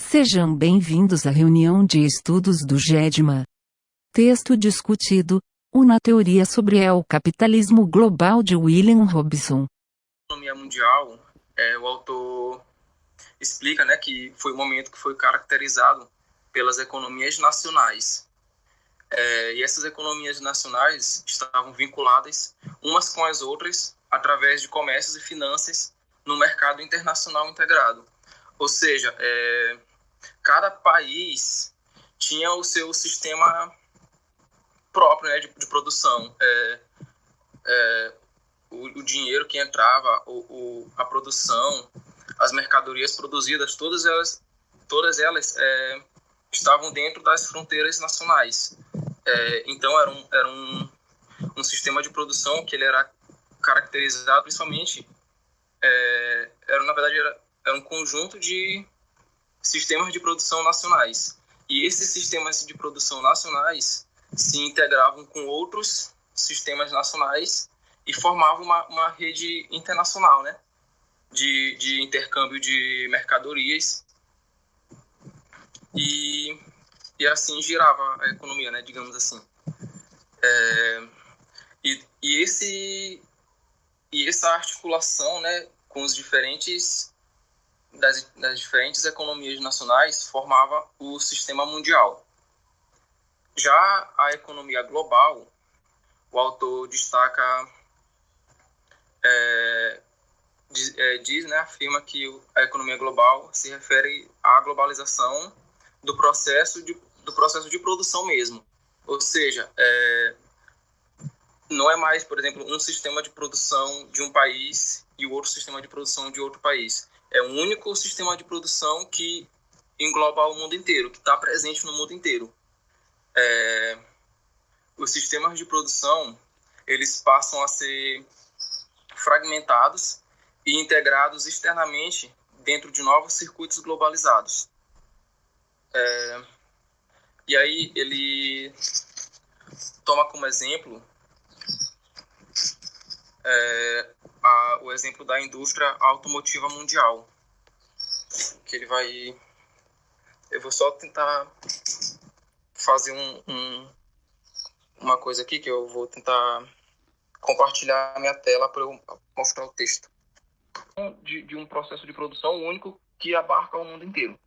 Sejam bem-vindos à reunião de estudos do GEDMA. Texto discutido: Uma teoria sobre o capitalismo global de William Robson. Economia mundial, o autor explica, que foi o momento que foi caracterizado pelas economias nacionais. E essas economias nacionais estavam vinculadas umas com as outras através de comércios e finanças no mercado internacional integrado. Ou seja, cada país tinha o seu sistema próprio, de produção. O dinheiro que entrava, a produção, as mercadorias produzidas, todas elas estavam dentro das fronteiras nacionais. Então era um sistema de produção que ele era caracterizado principalmente, era um conjunto de sistemas de produção nacionais. E esses sistemas de produção nacionais se integravam com outros sistemas nacionais e formavam uma rede internacional, de intercâmbio de mercadorias. E assim girava a economia, digamos assim. Essa articulação, com os das diferentes economias nacionais formava o sistema mundial. Já a economia global, o autor destaca, afirma que a economia global se refere à globalização do processo de produção mesmo. Ou seja, não é mais, por exemplo, um sistema de produção de um país e o outro sistema de produção de outro país. É um único sistema de produção que engloba o mundo inteiro, que está presente no mundo inteiro. Os sistemas de produção, eles passam a ser fragmentados e integrados externamente dentro de novos circuitos globalizados. E aí ele toma como exemplo o exemplo da indústria automotiva mundial, que ele vai... Eu vou só tentar fazer uma coisa aqui, que eu vou tentar compartilhar a minha tela para eu mostrar o texto. De um processo de produção único que abarca o mundo inteiro.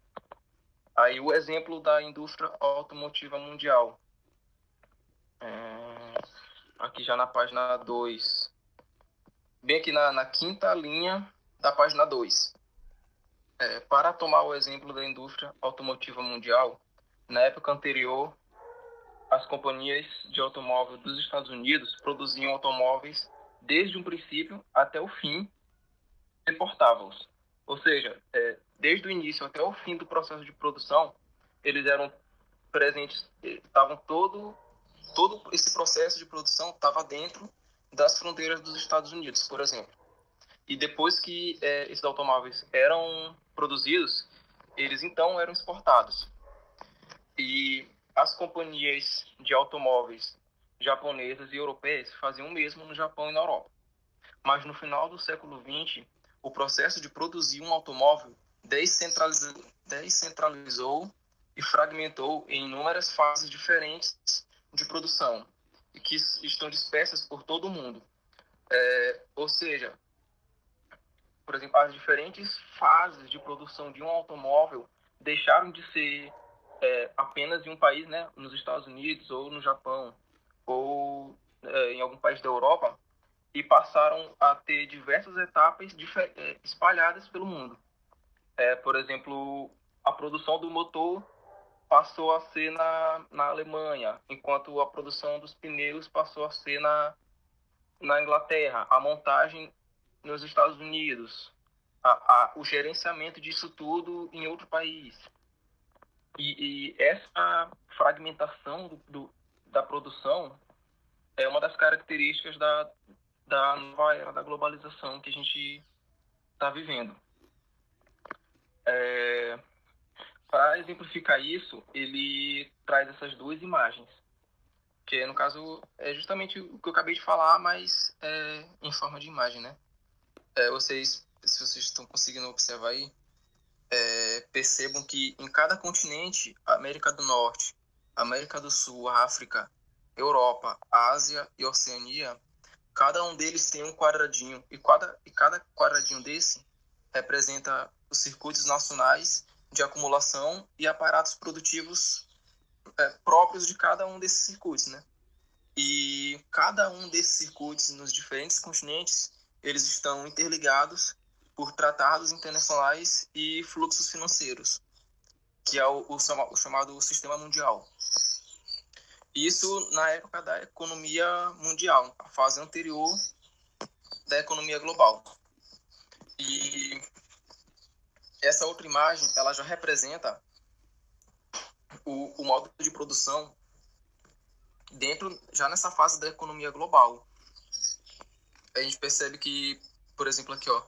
Aí o exemplo da indústria automotiva mundial. Aqui já na página 2. Bem aqui na quinta linha da página 2. Para tomar o exemplo da indústria automotiva mundial, na época anterior, as companhias de automóvel dos Estados Unidos produziam automóveis desde um princípio até o fim, importava-os. Ou seja, desde o início até o fim do processo de produção, eles eram presentes, estavam todo esse processo de produção estava dentro das fronteiras dos Estados Unidos, por exemplo. E depois que esses automóveis eram produzidos, eles então eram exportados. E as companhias de automóveis japonesas e europeias faziam o mesmo no Japão e na Europa. Mas no final do século XX, o processo de produzir um automóvel descentralizou e fragmentou em inúmeras fases diferentes de produção, e que estão dispersas por todo o mundo. Ou seja, por exemplo, as diferentes fases de produção de um automóvel deixaram de ser apenas em um país, nos Estados Unidos ou no Japão, ou em algum país da Europa, e passaram a ter diversas etapas espalhadas pelo mundo. Por exemplo, a produção do motor passou a ser na Alemanha, enquanto a produção dos pneus passou a ser na Inglaterra, a montagem nos Estados Unidos, o gerenciamento disso tudo em outro país. E essa fragmentação da produção é uma das características da nova era da globalização que a gente está vivendo. Para exemplificar isso, ele traz essas duas imagens, que no caso é justamente o que eu acabei de falar, mas em forma de imagem, se vocês estão conseguindo observar aí. percebam que em cada continente, América do Norte, América do Sul, África, Europa, Ásia e Oceania, cada um deles tem um quadradinho, e cada quadradinho desse representa os circuitos nacionais de acumulação e aparatos produtivos próprios de cada um desses circuitos, né? E cada um desses circuitos nos diferentes continentes, eles estão interligados por tratados internacionais e fluxos financeiros, que é o chamado sistema mundial. Isso na época da economia mundial, a fase anterior da economia global. E essa outra imagem, ela já representa o modo de produção já nessa fase da economia global. A gente percebe que, por exemplo, aqui, ó,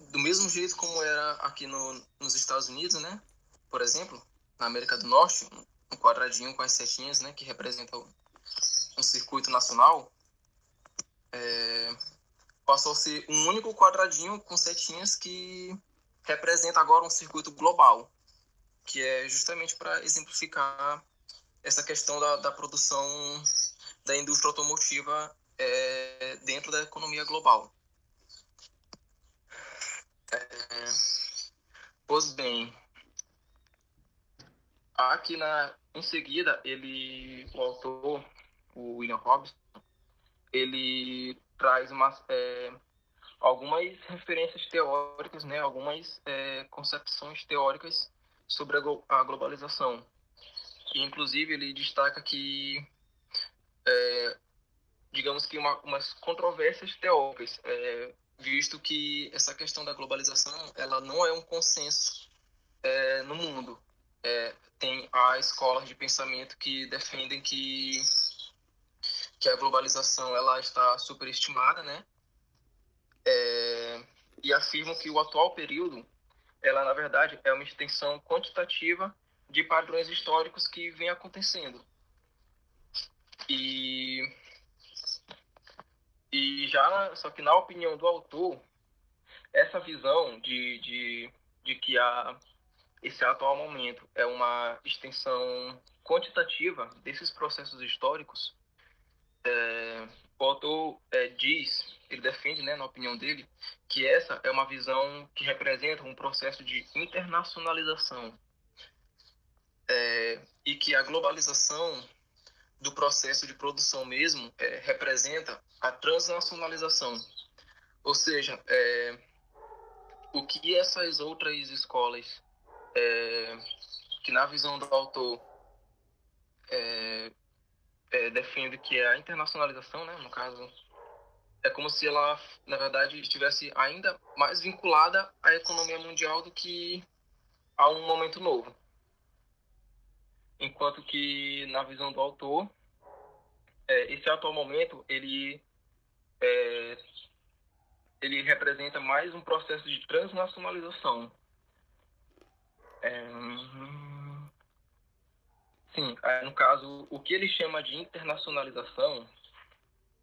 do mesmo jeito como era aqui nos Estados Unidos, né? Por exemplo, na América do Norte, um quadradinho com as setinhas, né? Que representa um circuito nacional, passou a ser um único quadradinho com setinhas que representa agora um circuito global, que é justamente para exemplificar essa questão da produção da indústria automotiva dentro da economia global. Pois bem, aqui em seguida, o autor, o William Robson, ele traz algumas referências teóricas, né, algumas concepções teóricas sobre a globalização. E, inclusive, ele destaca que, digamos que umas controvérsias teóricas, visto que essa questão da globalização ela não é um consenso no mundo. Tem as escolas de pensamento que defendem que a globalização ela está superestimada, né? E afirmam que o atual período, ela na verdade é uma extensão quantitativa de padrões históricos que vem acontecendo. Só que na opinião do autor, essa visão de que esse atual momento é uma extensão quantitativa desses processos históricos, o autor ele defende, né, na opinião dele, que essa é uma visão que representa um processo de internacionalização e que a globalização do processo de produção mesmo representa a transnacionalização. Ou seja, o que essas outras escolas, que na visão do autor defende que é a internacionalização, né, no caso, é como se ela, na verdade, estivesse ainda mais vinculada à economia mundial do que a um momento novo. Enquanto que, na visão do autor, esse atual momento, ele representa mais um processo de transnacionalização. Sim, no caso, o que ele chama de internacionalização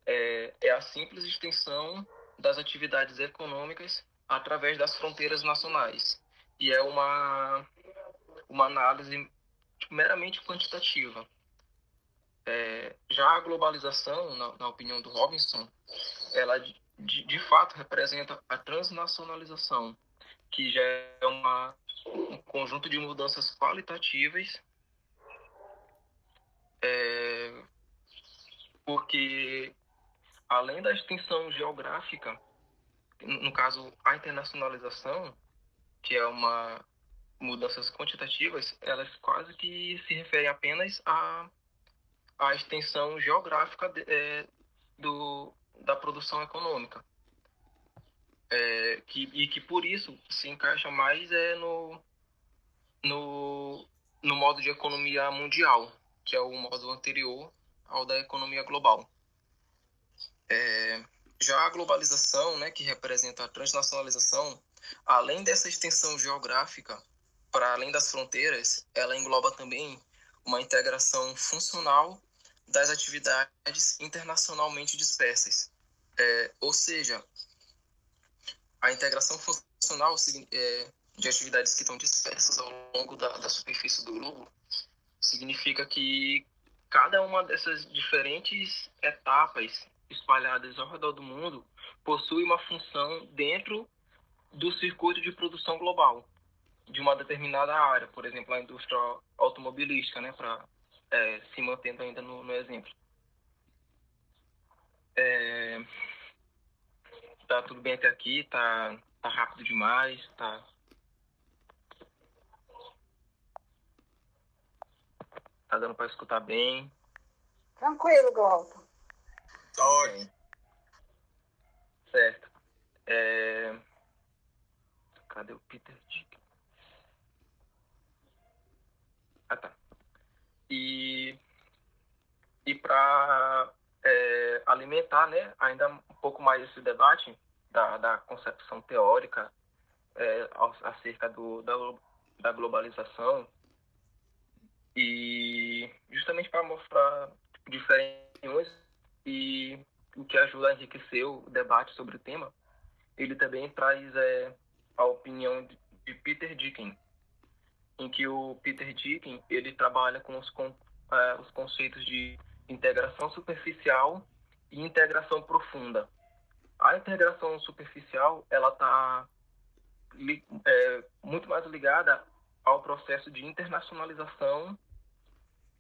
é a simples extensão das atividades econômicas através das fronteiras nacionais. E é uma análise meramente quantitativa. Já a globalização, na opinião do Robinson, ela de fato representa a transnacionalização, que já é um conjunto de mudanças qualitativas, porque além da extensão geográfica, no caso a internacionalização, que é uma mudanças quantitativas, elas quase que se referem apenas à extensão geográfica da produção econômica. Que por isso se encaixa mais no modo de economia mundial, que é o modo anterior ao da economia global. Já a globalização, né, que representa a transnacionalização, além dessa extensão geográfica para além das fronteiras, ela engloba também uma integração funcional das atividades internacionalmente dispersas. Ou seja, a integração funcional de atividades que estão dispersas ao longo da superfície do globo, significa que cada uma dessas diferentes etapas espalhadas ao redor do mundo possui uma função dentro do circuito de produção global de uma determinada área, por exemplo, a indústria automobilística, né, para se mantendo ainda no exemplo. Tá tudo bem até aqui? Tá rápido demais? Tá dando para escutar bem? Tranquilo, Glauco. Ótimo. Certo. Cadê o Peter Dick? Ah, tá. E para alimentar, né, ainda um pouco mais esse debate da concepção teórica acerca da globalização, e justamente para mostrar diferenças e o que ajuda a enriquecer o debate sobre o tema, ele também traz a opinião de Peter Dicken, em que o Peter Dicken ele trabalha com os conceitos de integração superficial e integração profunda. A integração superficial ela está muito mais ligada ao processo de internacionalização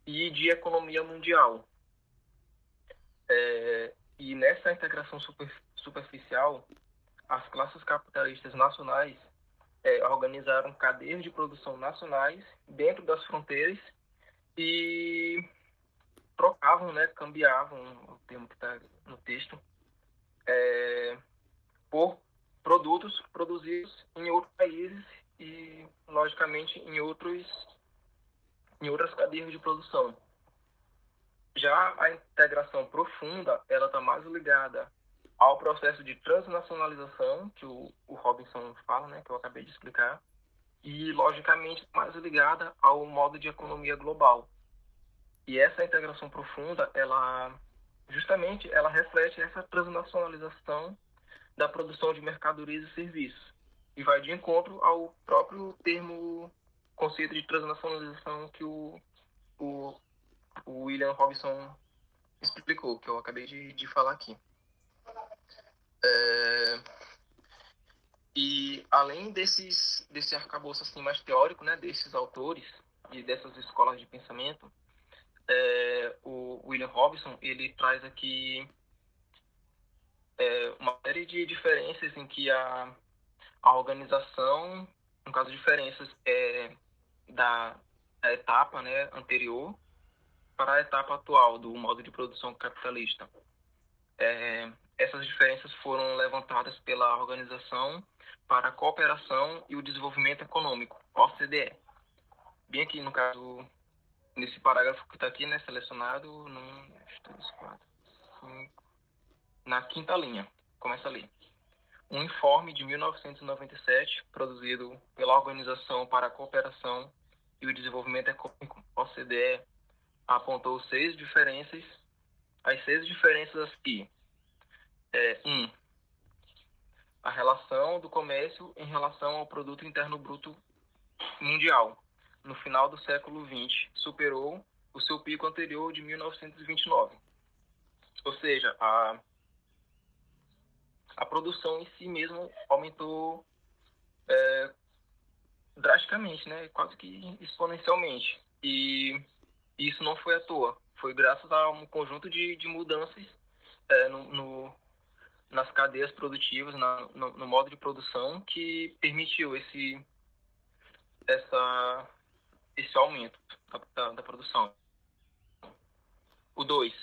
e de economia mundial. E nessa integração superficial, as classes capitalistas nacionais organizaram cadeias de produção nacionais dentro das fronteiras e trocavam, né, cambiavam, o termo que está no texto, por produtos produzidos em outros países e, logicamente, em outras cadeias de produção. Já a integração profunda, ela está mais ligada ao processo de transnacionalização, que o Robinson fala, né, que eu acabei de explicar, e, logicamente, mais ligada ao modo de economia global. E essa integração profunda, ela reflete essa transnacionalização da produção de mercadorias e serviços. E vai de encontro ao próprio conceito de transnacionalização que o William Robinson explicou, que eu acabei de falar aqui. E além desse arcabouço assim, mais teórico, né, desses autores e dessas escolas de pensamento, o William Robinson ele traz aqui uma série de diferenças em que a organização, no caso, diferenças da etapa, né, anterior para a etapa atual do modo de produção capitalista. Essas diferenças foram levantadas pela Organização para a Cooperação e o Desenvolvimento Econômico, OCDE. Bem aqui, no caso, nesse parágrafo que está aqui, né, selecionado, 1, 2, 3, 4, 5, na quinta linha, começa ali. Um informe de 1997, produzido pela Organização para a Cooperação e o Desenvolvimento Econômico, OCDE, apontou as 6 diferenças aqui. 1. A relação do comércio em relação ao produto interno bruto mundial, no final do século XX, superou o seu pico anterior de 1929. Ou seja, a produção em si mesmo aumentou drasticamente, né? Quase que exponencialmente. E isso não foi à toa. Foi graças a um conjunto de mudanças nas cadeias produtivas, no modo de produção, que permitiu esse aumento da produção. O 2.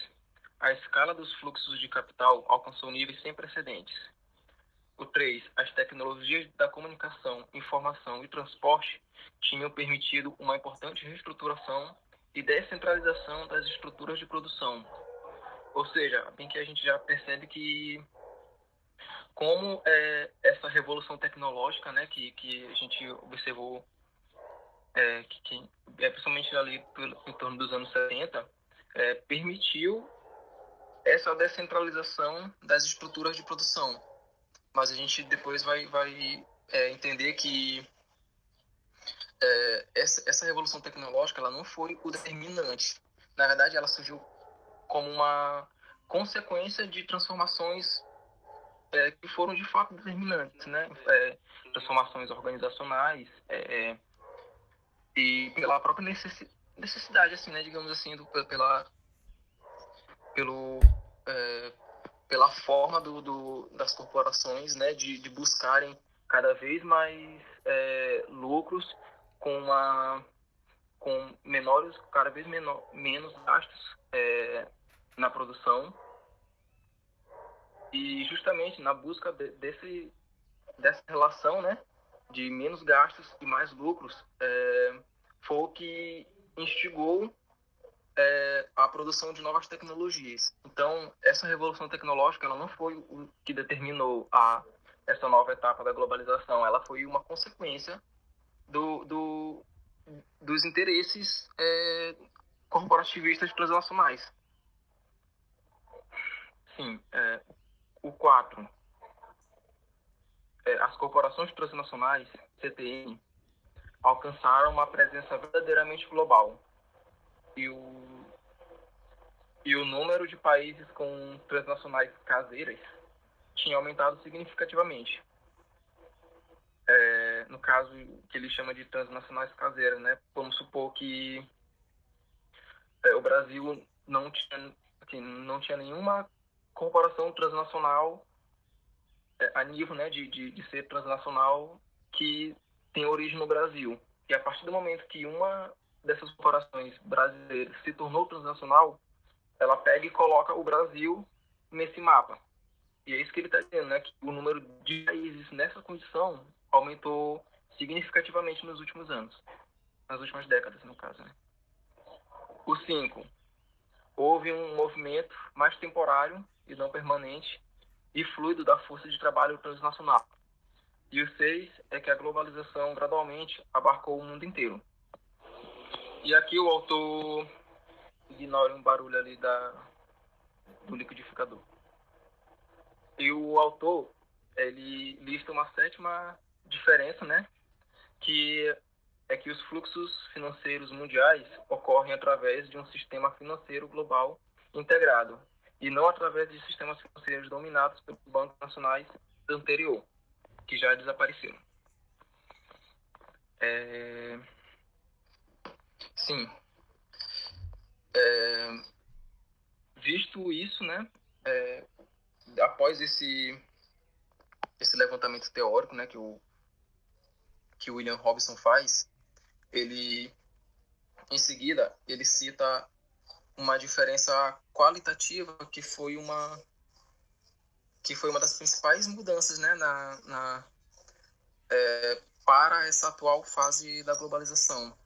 A escala dos fluxos de capital alcançou níveis sem precedentes. O 3. As tecnologias da comunicação, informação e transporte tinham permitido uma importante reestruturação e descentralização das estruturas de produção. Ou seja, bem que a gente já percebe que como essa revolução tecnológica, né, que a gente observou, principalmente ali em torno dos anos 70, permitiu essa descentralização das estruturas de produção. Mas a gente depois vai entender que essa revolução tecnológica ela não foi o determinante. Na verdade, ela surgiu como uma consequência de transformações que foram de fato determinantes, né? Transformações organizacionais e pela própria necessidade, assim, né? Digamos assim, pelo, é, pela forma das corporações, né? De buscarem cada vez mais lucros com com menores, cada vez menos gastos na produção e justamente na busca dessa relação, né, de menos gastos e mais lucros, foi o que instigou a produção de novas tecnologias. Então, essa revolução tecnológica ela não foi o que determinou essa nova etapa da globalização, ela foi uma consequência do, do, dos interesses corporativistas transnacionais. Sim, o 4. As corporações transnacionais, CTN, alcançaram uma presença verdadeiramente global. E o número de países com transnacionais caseiras tinha aumentado significativamente. No caso que ele chama de transnacionais caseiras, né? Vamos supor que o Brasil não tinha nenhuma corporação transnacional a nível, né, de ser transnacional que tem origem no Brasil. E a partir do momento que uma dessas corporações brasileiras se tornou transnacional, ela pega e coloca o Brasil nesse mapa. E é isso que ele está dizendo, né, que o número de países nessa condição aumentou significativamente nos últimos anos, nas últimas décadas, no caso, né? O 5. Houve um movimento mais temporário e não permanente e fluido da força de trabalho transnacional. E o 6 é que a globalização gradualmente abarcou o mundo inteiro. E aqui o autor ignora um barulho ali do liquidificador. E o autor, ele lista uma sétima diferença, né? Que é que os fluxos financeiros mundiais ocorrem através de um sistema financeiro global integrado e não através de sistemas financeiros dominados pelos bancos nacionais anterior, que já desapareceram. Sim. Visto isso, né, após esse levantamento teórico, né, que o William Robson faz, ele, em seguida, ele cita uma diferença qualitativa que foi uma das principais mudanças, né, para essa atual fase da globalização.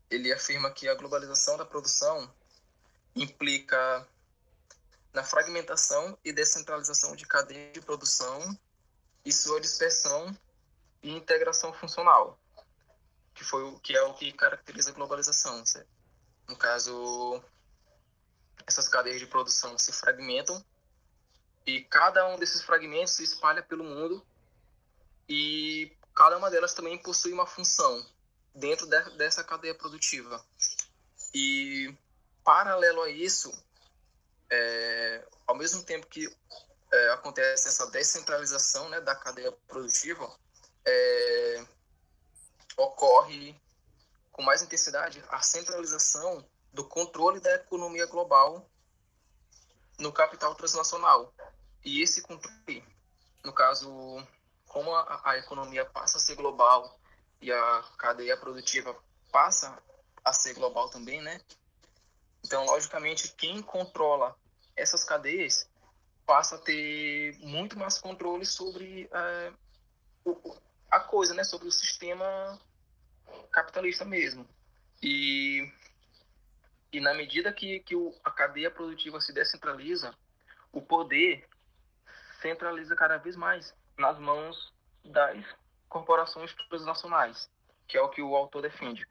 Ele afirma que a globalização da produção implica na fragmentação e descentralização de cadeias de produção e sua dispersão e integração funcional, que é o que caracteriza a globalização. Certo? No caso, essas cadeias de produção se fragmentam e cada um desses fragmentos se espalha pelo mundo e cada uma delas também possui uma função dentro dessa cadeia produtiva. E, paralelo a isso, ao mesmo tempo que acontece essa descentralização, né, da cadeia produtiva, ocorre com mais intensidade a centralização do controle da economia global no capital transnacional. E esse controle, no caso, como a economia passa a ser global e a cadeia produtiva passa a ser global também, né? Então, logicamente, quem controla essas cadeias passa a ter muito mais controle sobre a coisa, né? Sobre o sistema capitalista mesmo. E na medida que a cadeia produtiva se descentraliza, o poder centraliza cada vez mais nas mãos das corporações transnacionais, que é o que o autor defende.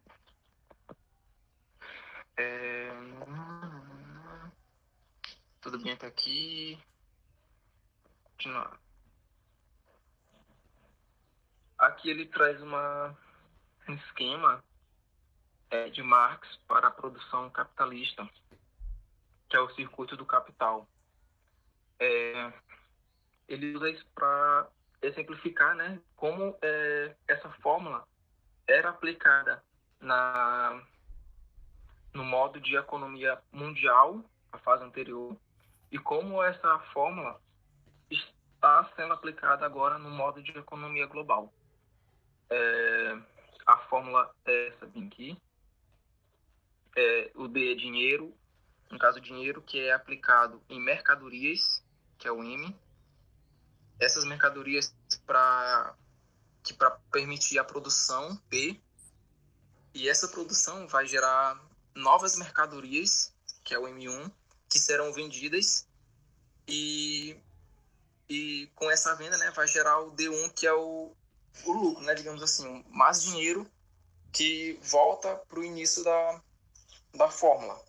Tudo bem até aqui. Continuar. Aqui ele traz uma um esquema de Marx para a produção capitalista, que é o circuito do capital. Ele usa isso para exemplificar, né, como essa fórmula era aplicada no modo de economia mundial, a fase anterior, e como essa fórmula está sendo aplicada agora no modo de economia global. A fórmula é essa bem aqui. O D é dinheiro, no caso dinheiro que é aplicado em mercadorias, que é o M. Essas mercadorias para permitir a produção, P, e essa produção vai gerar novas mercadorias, que é o M1, que serão vendidas e com essa venda, né, vai gerar o D1, que é o lucro, né, digamos assim, mais dinheiro que volta para o início da fórmula.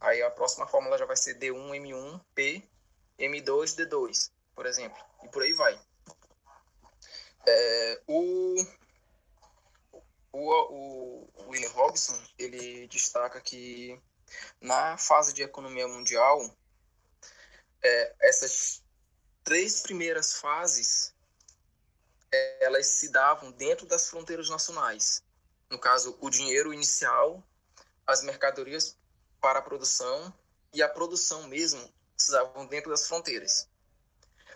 Aí a próxima fórmula já vai ser D1, M1, P, M2, D2, por exemplo, e por aí vai. O William Robson, ele destaca que na fase de economia mundial, essas 3 primeiras fases, elas se davam dentro das fronteiras nacionais. No caso, o dinheiro inicial, as mercadorias para a produção e a produção mesmo se davam dentro das fronteiras.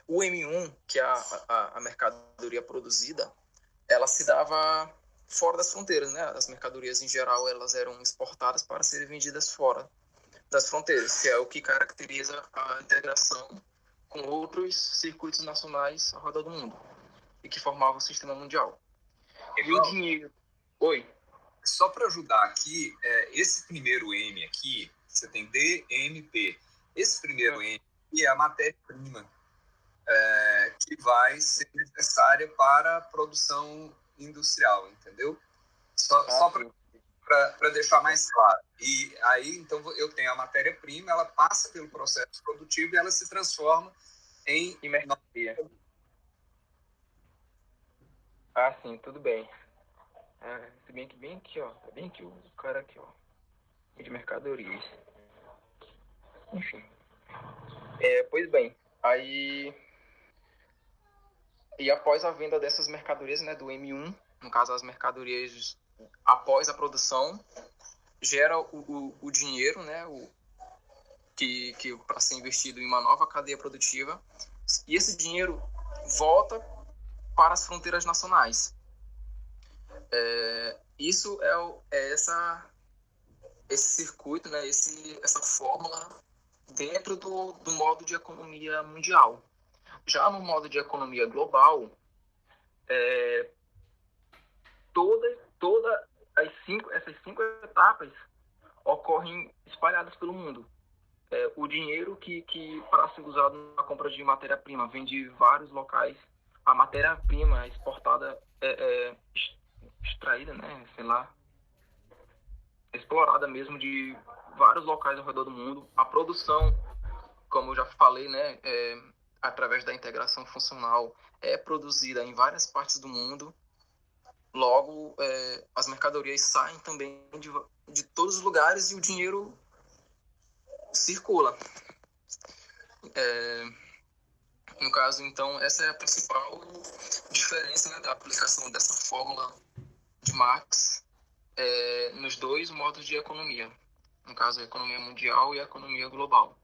O M1, que é a mercadoria produzida, ela se dava fora das fronteiras, né? As mercadorias, em geral, elas eram exportadas para serem vendidas fora das fronteiras, que é o que caracteriza a integração com outros circuitos nacionais ao redor do mundo e que formavam o sistema mundial. E o dinheiro... Oi? Só para ajudar aqui, esse primeiro M aqui, você tem D, M, P. Esse primeiro M aqui é a matéria-prima que vai ser necessária para a produção industrial, entendeu? Só para deixar mais claro. E aí, então, eu tenho a matéria-prima, ela passa pelo processo produtivo e ela se transforma em mercadoria. Sim, tudo bem. Se bem que bem aqui, ó. Tá bem aqui o cara aqui, ó. De mercadorias. Enfim. Pois bem, aí... E após a venda dessas mercadorias, né, do M1, no caso as mercadorias após a produção, gera o dinheiro, né, que para ser investido em uma nova cadeia produtiva, e esse dinheiro volta para as fronteiras nacionais. Isso esse circuito, né, essa fórmula dentro do modo de economia mundial. Já no modo de economia global, essas 5 etapas ocorrem espalhadas pelo mundo. O dinheiro que para ser usado na compra de matéria-prima vem de vários locais. A matéria-prima exportada extraída, né, sei lá, explorada mesmo de vários locais ao redor do mundo. A produção, como eu já falei, né, através da integração funcional, é produzida em várias partes do mundo. Logo, as mercadorias saem também de todos os lugares e o dinheiro circula. No caso, então, essa é a principal diferença, né, da aplicação dessa fórmula de Marx nos 2 modos de economia. No caso, a economia mundial e a economia global.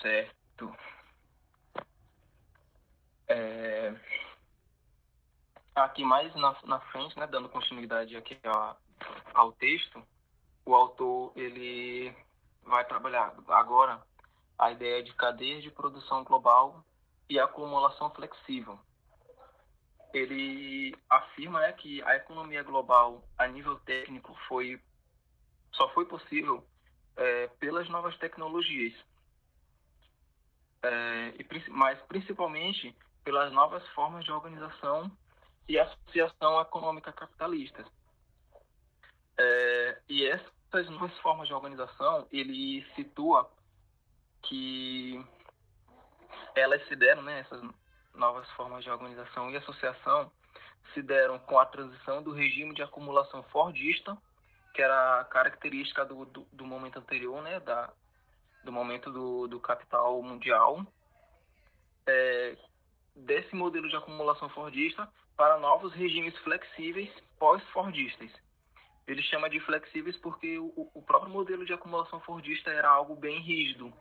Certo. Aqui mais na frente, né, dando continuidade aqui ao texto, o autor ele vai trabalhar agora a ideia de cadeias de produção global e acumulação flexível. Ele afirma que a economia global, a nível técnico, só foi possível pelas novas tecnologias, mas principalmente pelas novas formas de organização e associação econômica capitalista. E essas novas formas de organização, ele situa que elas se deram, né, essas novas formas de organização e associação se deram com a transição do regime de acumulação fordista, que era característica do momento anterior, né, do momento do capital mundial, desse modelo de acumulação fordista para novos regimes flexíveis pós-fordistas. Ele chama de flexíveis porque o próprio modelo de acumulação fordista era algo bem rígido,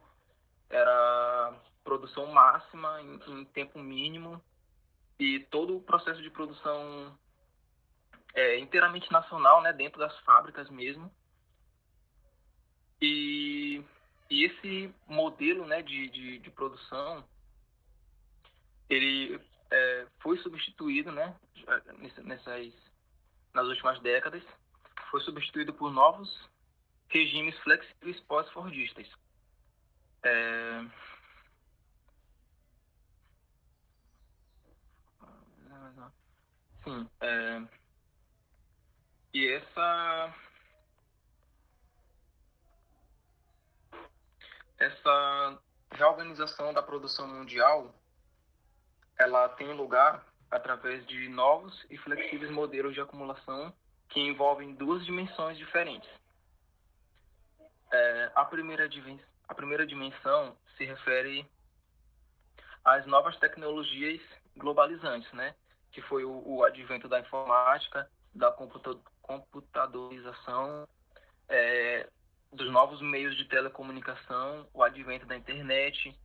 era produção máxima em tempo mínimo e todo o processo de produção inteiramente nacional, né, dentro das fábricas mesmo. E esse modelo, né, de produção, ele foi substituído, né, nas últimas décadas, foi substituído por novos regimes flexíveis pós-fordistas. Sim, e essa reorganização da produção mundial, ela tem lugar através de novos e flexíveis modelos de acumulação que envolvem duas dimensões diferentes. A primeira dimensão se refere às novas tecnologias globalizantes, né? Que foi o advento da informática, da computadorização, dos novos meios de telecomunicação, o advento da internet,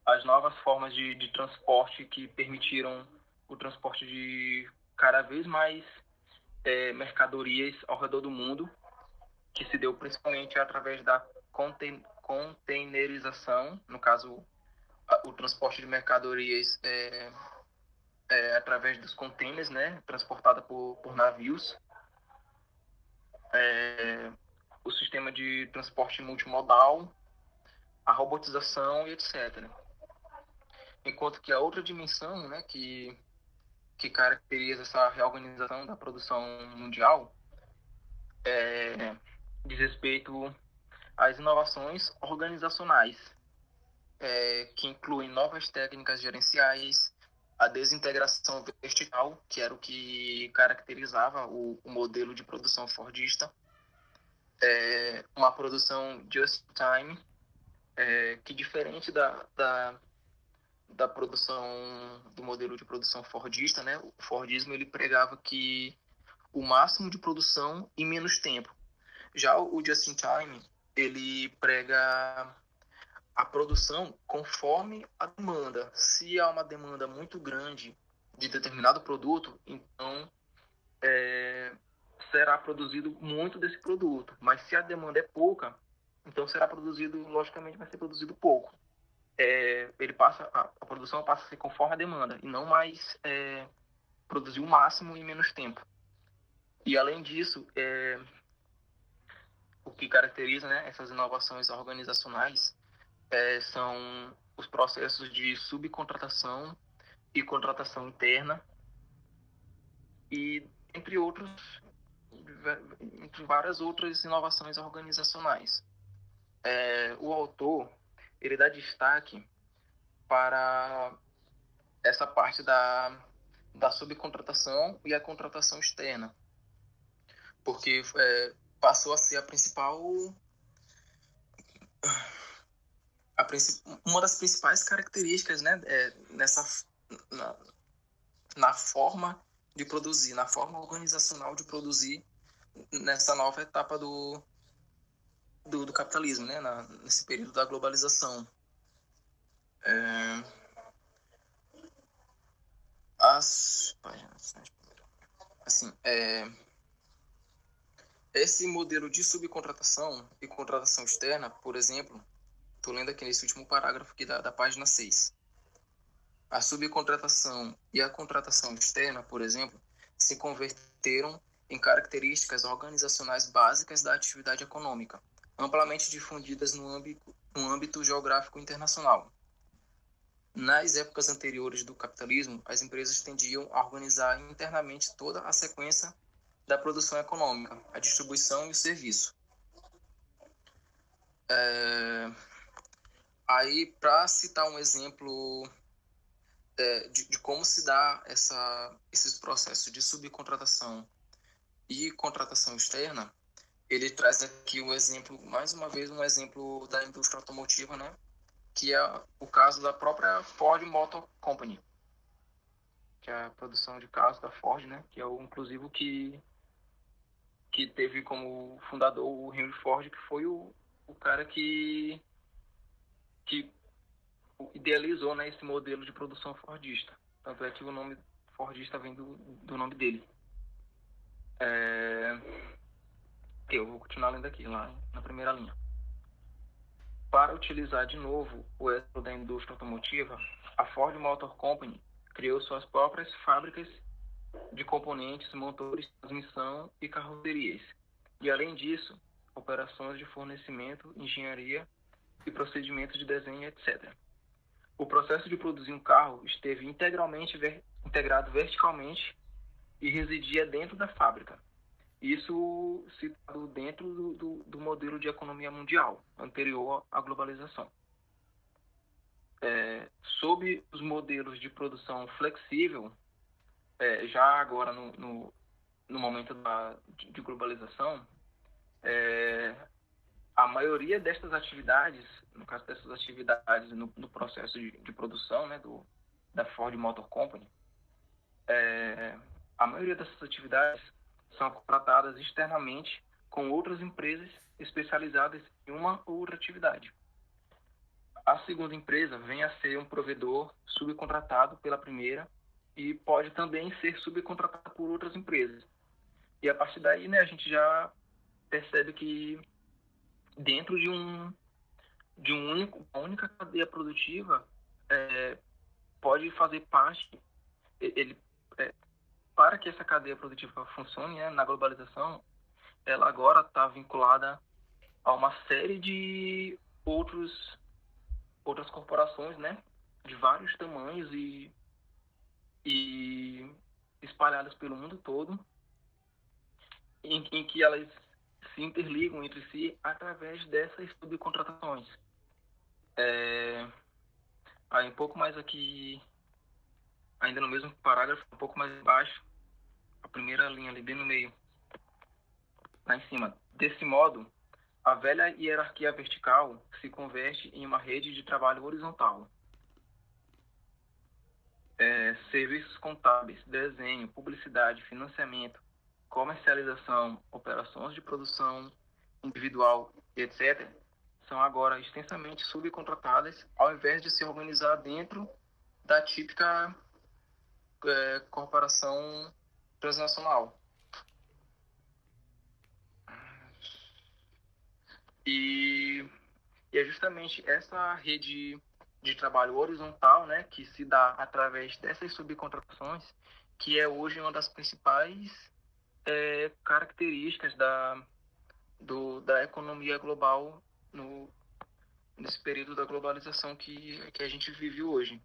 as novas formas de transporte que permitiram o transporte de cada vez mais mercadorias ao redor do mundo, que se deu principalmente através da containerização, no caso, o transporte de mercadorias através dos containers, né, transportada por navios, o sistema de transporte multimodal, a robotização e etc. Enquanto que a outra dimensão, né, que caracteriza essa reorganização da produção mundial diz respeito às inovações organizacionais, que incluem novas técnicas gerenciais, a desintegração vertical, que era o que caracterizava o modelo de produção fordista, uma produção just-in-time, que diferente da produção, do modelo de produção fordista, né? O Fordismo ele pregava que o máximo de produção em menos tempo. Já o just-in-time ele prega a produção conforme a demanda. Se há uma demanda muito grande de determinado produto, então será produzido muito desse produto. Mas se a demanda é pouca, então será produzido, logicamente, vai ser produzido pouco. A produção passa a ser conforme a demanda e não mais produzir o máximo em menos tempo. E além disso, o que caracteriza, né, essas inovações organizacionais são os processos de subcontratação e contratação interna e entre várias outras inovações organizacionais. O autor ele dá destaque para essa parte da subcontratação e a contratação externa, porque passou a ser uma das principais características, né, na forma de produzir, na forma organizacional de produzir nessa nova etapa do capitalismo, né, nesse período da globalização. Esse modelo de subcontratação e contratação externa, por exemplo, estou lendo aqui nesse último parágrafo aqui da página 6. A subcontratação e a contratação externa, por exemplo, se converteram em características organizacionais básicas da atividade econômica, amplamente difundidas no âmbito geográfico internacional. Nas épocas anteriores do capitalismo, as empresas tendiam a organizar internamente toda a sequência da produção econômica, a distribuição e o serviço. Aí, para citar um exemplo de como se dá esses processos de subcontratação e contratação externa, ele traz aqui um exemplo, mais uma vez, um exemplo da indústria automotiva, né? Que é o caso da própria Ford Motor Company, que é a produção de carros da Ford, né? Que é inclusive o que teve como fundador o Henry Ford, que foi o cara que idealizou, né, esse modelo de produção fordista. Tanto é que o nome fordista vem do nome dele. Eu vou continuar lendo aqui, lá na primeira linha. Para utilizar de novo o exemplo da indústria automotiva, a Ford Motor Company criou suas próprias fábricas de componentes, motores, transmissão e carrocerias. E, além disso, operações de fornecimento, engenharia e procedimentos de desenho, etc. O processo de produzir um carro esteve integrado verticalmente e residia dentro da fábrica. Isso situado dentro do modelo de economia mundial, anterior à globalização. Sob os modelos de produção flexível, já agora no momento de globalização, a maioria destas atividades, no caso dessas atividades no processo de produção, né, da Ford Motor Company, a maioria dessas atividades são contratadas externamente com outras empresas especializadas em uma ou outra atividade. A segunda empresa vem a ser um provedor subcontratado pela primeira e pode também ser subcontratado por outras empresas. E a partir daí, né, a gente já percebe que dentro de uma única cadeia produtiva pode fazer parte, para que essa cadeia produtiva funcione, né, na globalização, ela agora está vinculada a uma série de outras corporações, né, de vários tamanhos e espalhadas pelo mundo todo, em que elas se interligam entre si através dessas subcontratações. Aí um pouco mais aqui, ainda no mesmo parágrafo, um pouco mais embaixo, a primeira linha ali bem no meio, lá em cima. Desse modo, a velha hierarquia vertical se converte em uma rede de trabalho horizontal. Serviços contábeis, desenho, publicidade, financiamento, comercialização, operações de produção individual, etc., são agora extensamente subcontratadas, ao invés de se organizar dentro da típica corporação transnacional. E é justamente essa rede de trabalho horizontal, né, que se dá através dessas subcontratações, que é hoje uma das principais características da economia global nesse período da globalização que a gente vive hoje.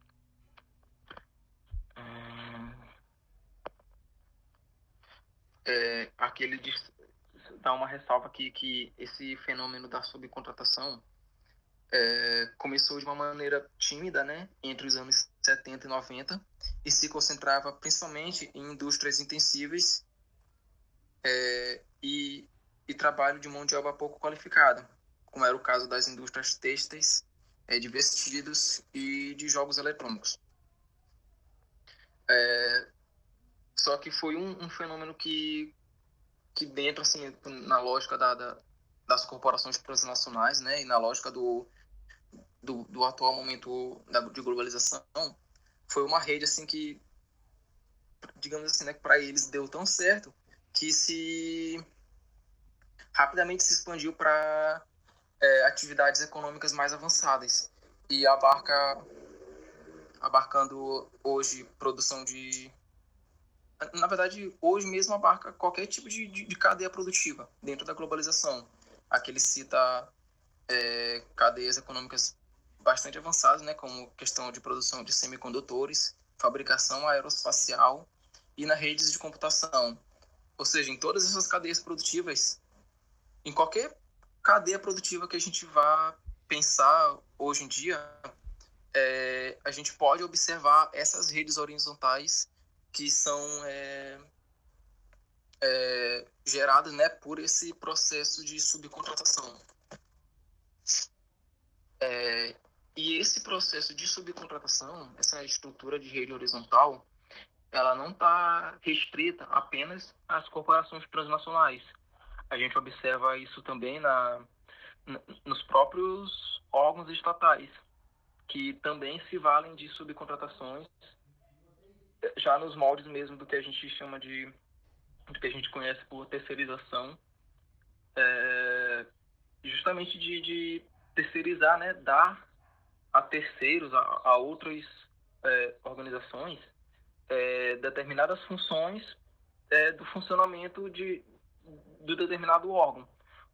Aqui ele dá uma ressalva aqui que esse fenômeno da subcontratação começou de uma maneira tímida, né, entre os anos 70 e 90 e se concentrava principalmente em indústrias intensivas e trabalho de mão de obra pouco qualificada, como era o caso das indústrias têxteis, de vestidos e de jogos eletrônicos. Só que foi um fenômeno que dentro, assim, na lógica das corporações transnacionais, né, e na lógica do atual momento de globalização, foi uma rede assim que, digamos assim, né, para eles deu tão certo que rapidamente se expandiu para atividades econômicas mais avançadas e abarcando hoje produção na verdade, hoje mesmo abarca qualquer tipo de cadeia produtiva dentro da globalização. Aqui ele cita cadeias econômicas bastante avançadas, né, como questão de produção de semicondutores, fabricação aeroespacial e nas redes de computação. Ou seja, em todas essas cadeias produtivas, em qualquer cadeia produtiva que a gente vá pensar hoje em dia, a gente pode observar essas redes horizontais que são geradas, né, por esse processo de subcontratação. E esse processo de subcontratação, essa estrutura de rede horizontal, ela não está restrita apenas às corporações transnacionais. A gente observa isso também nos próprios órgãos estatais, que também se valem de subcontratações, já nos moldes mesmo do que a gente chama do que a gente conhece por terceirização, justamente de terceirizar, né, dar a terceiros, a outras organizações, determinadas funções do funcionamento do determinado órgão,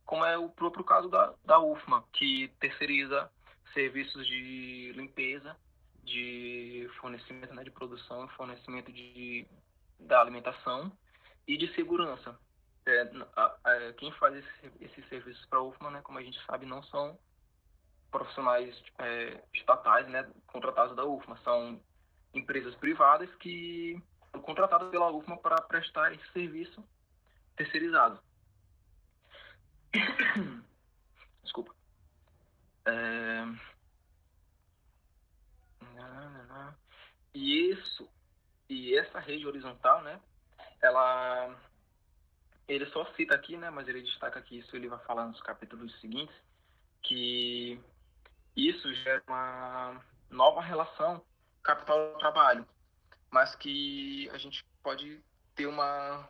como é o próprio caso da UFMA, que terceiriza serviços de limpeza, de fornecimento, né, de produção e fornecimento da alimentação e de segurança. Quem faz esses serviços para a UFMA, né, como a gente sabe, não são profissionais estatais, né, contratados da UFMA, são empresas privadas que são contratadas pela UFMA para prestar esse serviço terceirizado. Desculpa. E essa rede horizontal, né, ele só cita aqui, né, mas ele destaca que isso ele vai falar nos capítulos seguintes, que isso gera uma nova relação capital-trabalho, mas que a gente pode ter uma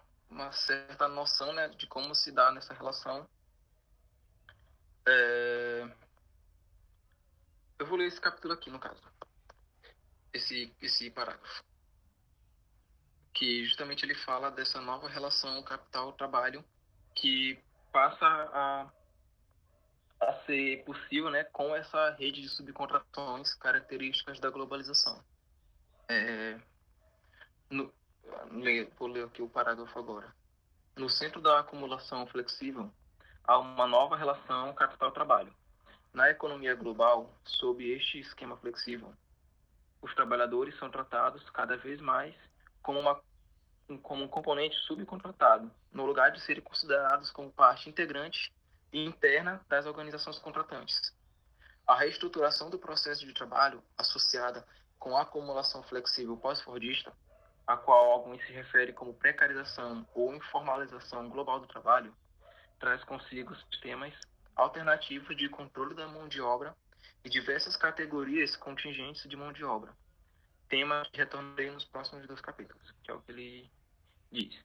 certa noção, né, de como se dá nessa relação. Eu vou ler esse capítulo aqui, no caso. Esse parágrafo. Que justamente ele fala dessa nova relação capital-trabalho que passa a ser possível, né, com essa rede de subcontrações características da globalização. Vou ler aqui o parágrafo agora. No centro da acumulação flexível, há uma nova relação capital-trabalho. Na economia global, sob este esquema flexível, os trabalhadores são tratados cada vez mais como um componente subcontratado, no lugar de serem considerados como parte integrante e interna das organizações contratantes. A reestruturação do processo de trabalho, associada com a acumulação flexível pós-fordista, a qual alguns se refere como precarização ou informalização global do trabalho, traz consigo sistemas alternativos de controle da mão de obra e diversas categorias contingentes de mão de obra. Tema que retornarei nos próximos 2 capítulos, que é o que ele diz.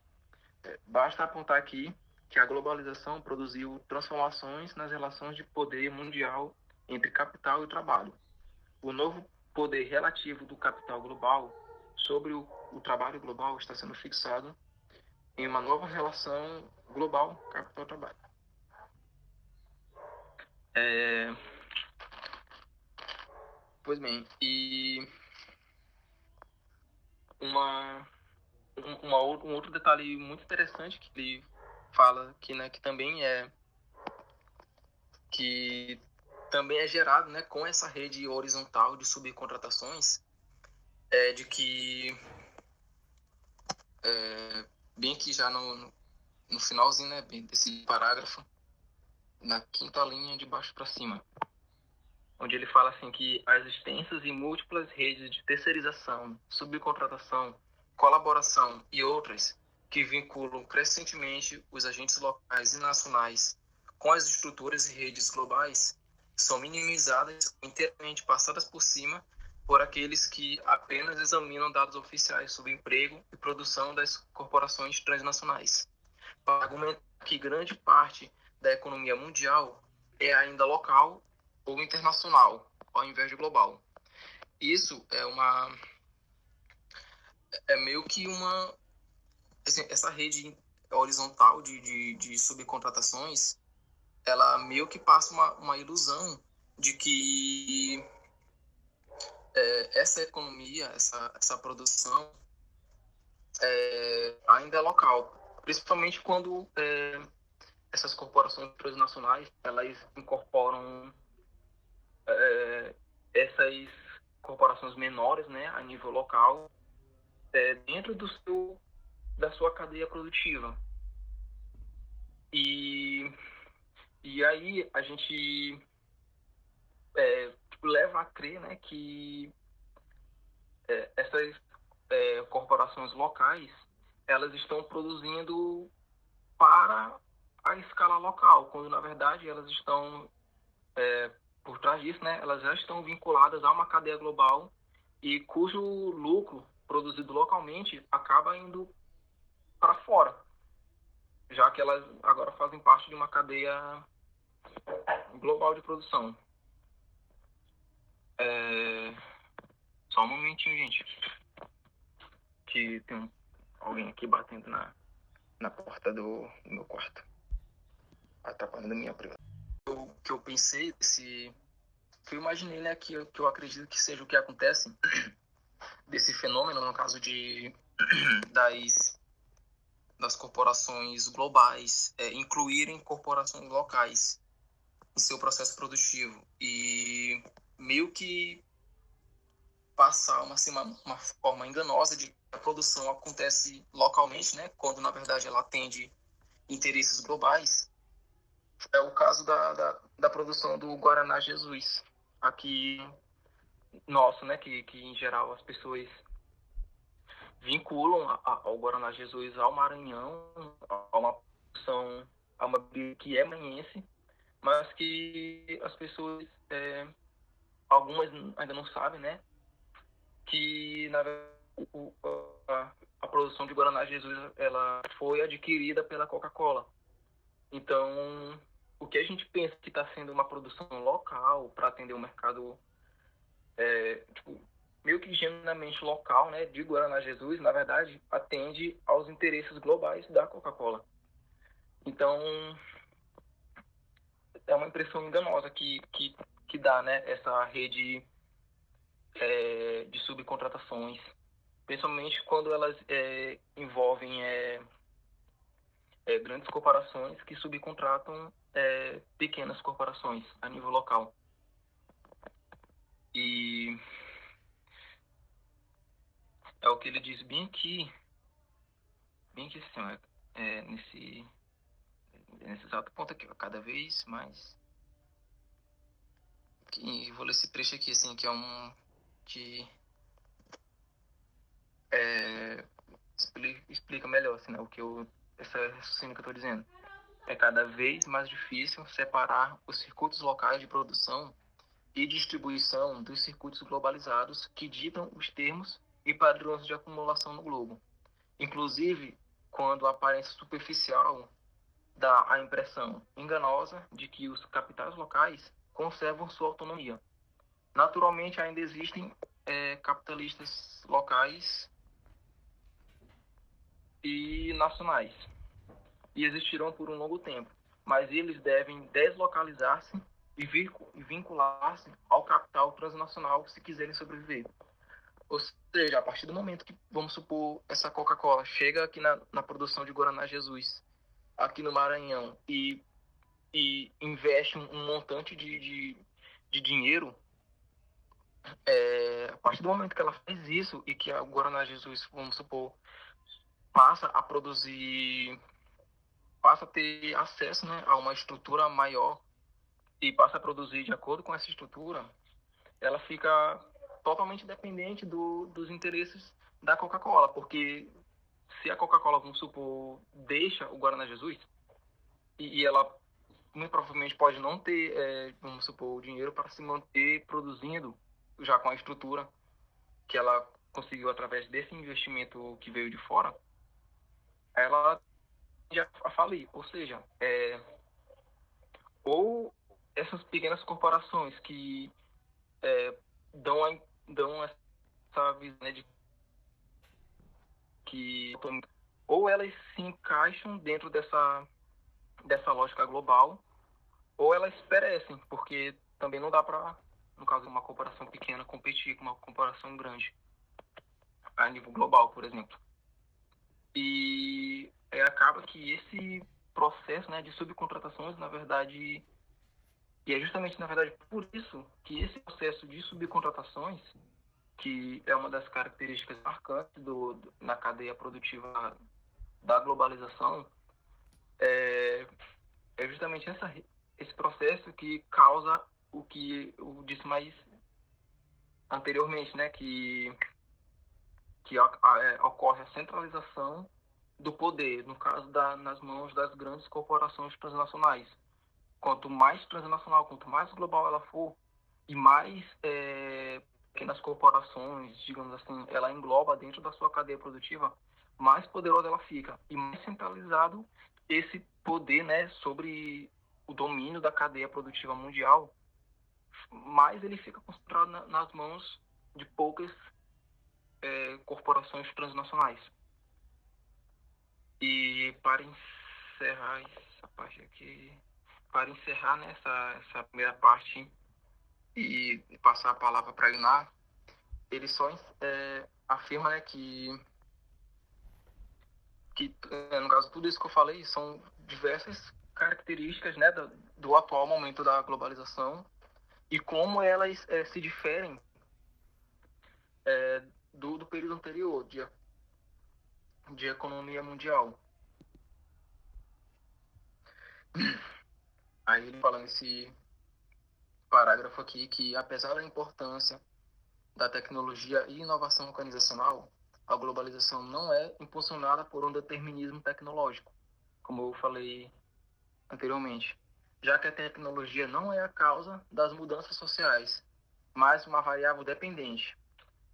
Basta apontar aqui que a globalização produziu transformações nas relações de poder mundial entre capital e trabalho. O novo poder relativo do capital global sobre o trabalho global está sendo fixado em uma nova relação global capital-trabalho. Pois bem, e um outro detalhe muito interessante que ele fala aqui, né, que também é gerado, né, com essa rede horizontal de subcontratações, de que bem que já no finalzinho, né, desse parágrafo, na quinta linha de baixo para cima, onde ele fala assim que as extensas e múltiplas redes de terceirização, subcontratação, colaboração e outras que vinculam crescentemente os agentes locais e nacionais com as estruturas e redes globais são minimizadas ou inteiramente passadas por cima por aqueles que apenas examinam dados oficiais sobre emprego e produção das corporações transnacionais, para argumentar que grande parte da economia mundial é ainda local ou internacional, ao invés de global. Isso é meio que essa rede horizontal de subcontratações, ela meio que passa uma ilusão de que essa economia, essa produção ainda é local, principalmente quando essas corporações transnacionais elas incorporam essas corporações menores, né, a nível local, dentro da sua cadeia produtiva. E aí a gente leva a crer, né, que essas corporações locais, elas estão produzindo para a escala local, quando na verdade elas estão, por trás disso, né, elas já estão vinculadas a uma cadeia global e cujo lucro produzido localmente acaba indo para fora, já que elas agora fazem parte de uma cadeia global de produção. Só um momentinho, gente, que tem alguém aqui batendo na porta do meu quarto, atrapalhando a minha privacidade. O que eu pensei, que eu imaginei, né, que eu acredito que seja o que acontece desse fenômeno, no caso das corporações globais incluírem corporações locais em seu processo produtivo e meio que passar uma forma enganosa de que a produção acontece localmente, né, quando na verdade ela atende interesses globais. É o caso da produção do Guaraná Jesus aqui nosso, né, que em geral as pessoas vinculam ao Guaraná Jesus ao Maranhão, a uma produção, a uma bebida que é maranhense, mas que as pessoas, algumas ainda não sabem, né, que na verdade a produção de Guaraná Jesus ela foi adquirida pela Coca-Cola. Então, o que a gente pensa que está sendo uma produção local para atender o mercado meio que genuinamente local, né, de Guaraná Jesus, na verdade, atende aos interesses globais da Coca-Cola. Então, é uma impressão enganosa que dá, né, essa rede de subcontratações, principalmente quando elas envolvem grandes corporações que subcontratam pequenas corporações a nível local. E é o que ele diz bem aqui assim, nesse exato ponto aqui, ó, cada vez mais. E vou ler esse trecho aqui, assim, que é que explica melhor, assim, né, essa raciocínio que eu estou dizendo. É cada vez mais difícil separar os circuitos locais de produção e distribuição dos circuitos globalizados que ditam os termos e padrões de acumulação no globo. Inclusive, quando a aparência superficial dá a impressão enganosa de que os capitais locais conservam sua autonomia. Naturalmente, ainda existem capitalistas locais e nacionais, e existirão por um longo tempo, mas eles devem deslocalizar-se e vincular-se ao capital transnacional se quiserem sobreviver. Ou seja, a partir do momento que, vamos supor, essa Coca-Cola chega aqui na produção de Guaraná Jesus, aqui no Maranhão, e investe um montante de dinheiro, a partir do momento que ela faz isso e que a Guaraná Jesus, vamos supor, passa a produzir, passa a ter acesso, né, a uma estrutura maior e passa a produzir de acordo com essa estrutura, ela fica totalmente dependente dos interesses da Coca-Cola, porque se a Coca-Cola, vamos supor, deixa o Guaraná Jesus e ela muito provavelmente pode não ter, vamos supor, o dinheiro para se manter produzindo já com a estrutura que ela conseguiu através desse investimento que veio de fora, ela já falir. Ou seja, ou essas pequenas corporações que dão essa visão, né, de que ou elas se encaixam dentro dessa lógica global, ou elas perecem, porque também não dá para, no caso de uma corporação pequena, competir com uma corporação grande a nível global, por exemplo. E acaba que esse processo, né, de subcontratações, na verdade, E é justamente, na verdade, por isso que esse processo de subcontratações, que é uma das características marcantes na cadeia produtiva da globalização, é justamente esse processo que causa o que eu disse mais anteriormente, né? Que ocorre a centralização do poder, no caso nas mãos das grandes corporações transnacionais. Quanto mais transnacional, quanto mais global ela for, e mais pequenas corporações, digamos assim, ela engloba dentro da sua cadeia produtiva, mais poderosa ela fica e mais centralizado esse poder, né, sobre o domínio da cadeia produtiva mundial, mais ele fica concentrado nas mãos de poucas corporações transnacionais. E para encerrar essa parte aqui, para encerrar, né, essa primeira parte e passar a palavra para Inar, ele só afirma, né, que no caso tudo isso que eu falei são diversas características, né, do atual momento da globalização e como elas se diferem do período anterior de economia mundial. Aí ele fala nesse parágrafo aqui que, apesar da importância da tecnologia e inovação organizacional, a globalização não é impulsionada por um determinismo tecnológico, como eu falei anteriormente, já que a tecnologia não é a causa das mudanças sociais, mas uma variável dependente.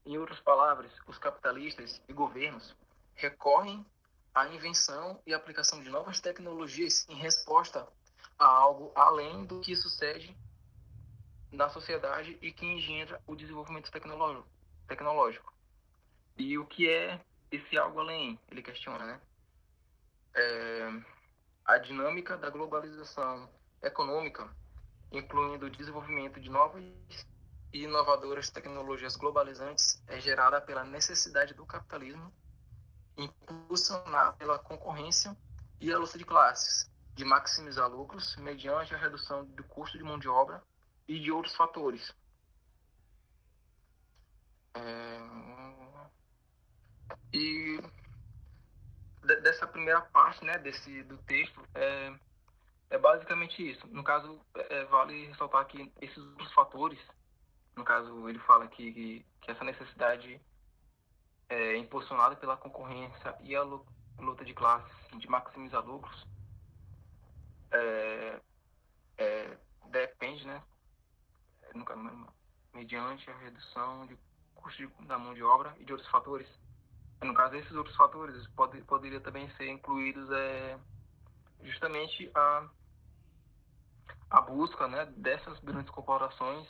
Em outras palavras, os capitalistas e governos recorrem à invenção e aplicação de novas tecnologias em resposta a algo além do que sucede na sociedade e que engendra o desenvolvimento tecnológico. E o que é esse algo além? Ele questiona, né? A dinâmica da globalização econômica, incluindo o desenvolvimento de novas e inovadoras tecnologias globalizantes, é gerada pela necessidade do capitalismo, impulsionada pela concorrência e a luta de classes, de maximizar lucros mediante a redução do custo de mão de obra e de outros fatores. E dessa primeira parte, né, do texto, é basicamente isso. No caso, vale ressaltar que esses outros fatores, no caso, ele fala que essa necessidade é impulsionada pela concorrência e a luta de classes, de maximizar lucros, depende, né, no caso, mediante a redução de custo da mão de obra e de outros fatores. No caso, esses outros fatores poderiam também ser incluídos justamente a busca, né, dessas grandes corporações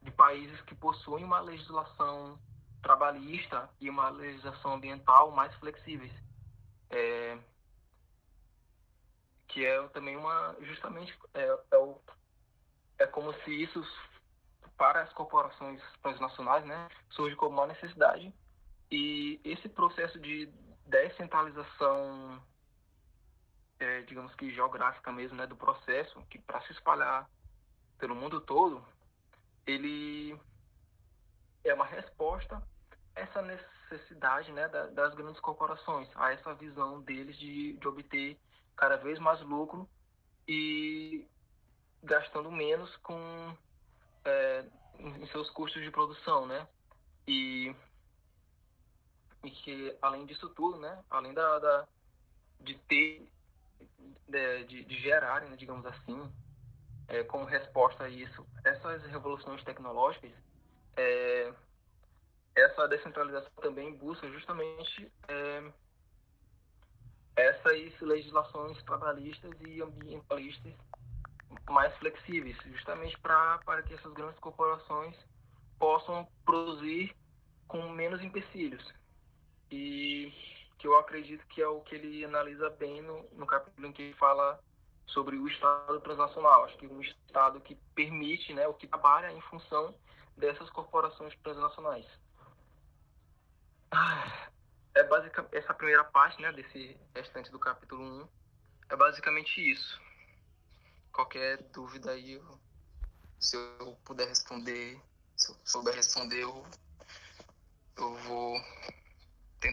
de países que possuem uma legislação trabalhista e uma legislação ambiental mais flexíveis, que é também justamente como se isso para as corporações transnacionais, né, surge como uma necessidade, e esse processo de descentralização, digamos que geográfica mesmo, né, do processo, que para se espalhar pelo mundo todo, ele é uma resposta a essa necessidade, né, das grandes corporações, a essa visão deles de obter cada vez mais lucro e gastando menos em seus custos de produção, né? E que, além disso tudo, né, além de ter, de gerarem, né, digamos assim, como resposta a isso, essas revoluções tecnológicas, essa descentralização também busca justamente essas legislações trabalhistas e ambientalistas mais flexíveis, justamente para que essas grandes corporações possam produzir com menos empecilhos. E que eu acredito que é o que ele analisa bem no capítulo em que ele fala sobre o Estado transnacional. Acho que um Estado que permite, né, o que trabalha em função dessas corporações transnacionais. Essa primeira parte, né, desse restante do capítulo 1 é basicamente isso. qualquer dúvida aí, se eu puder responder, se eu souber responder, eu vou